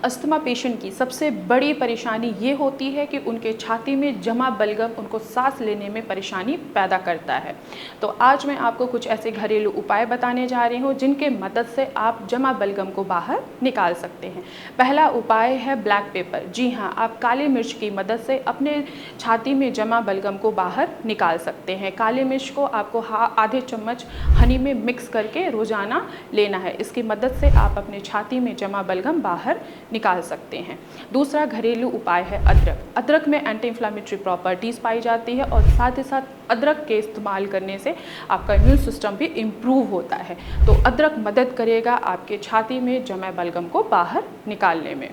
Asthma patient की सबसे बड़ी परेशानी ये होती है कि उनके छाती में जमा बलगम उनको सांस लेने में परेशानी पैदा करता है। तो आज मैं आपको कुछ ऐसे घरेलू उपाय बताने जा रही हूँ जिनके मदद से आप जमा बलगम को बाहर निकाल सकते हैं। पहला उपाय है ब्लैक पेपर। जी हाँ, आप काली मिर्च की मदद से अपने छाती में जमा बलगम को बाहर निकाल सकते हैं। काली मिर्च को आपको आधे चम्मच हनी में मिक्स करके रोज़ाना लेना है। इसकी मदद से आप अपने छाती में जमा बलगम बाहर निकाल सकते हैं। दूसरा घरेलू उपाय है अदरक। अदरक में एंटी इन्फ्लेमेटरी प्रॉपर्टीज़ पाई जाती है और साथ ही साथ अदरक के इस्तेमाल करने से आपका इम्यून सिस्टम भी इम्प्रूव होता है। तो अदरक मदद करेगा आपके छाती में जमा बलगम को बाहर निकालने में।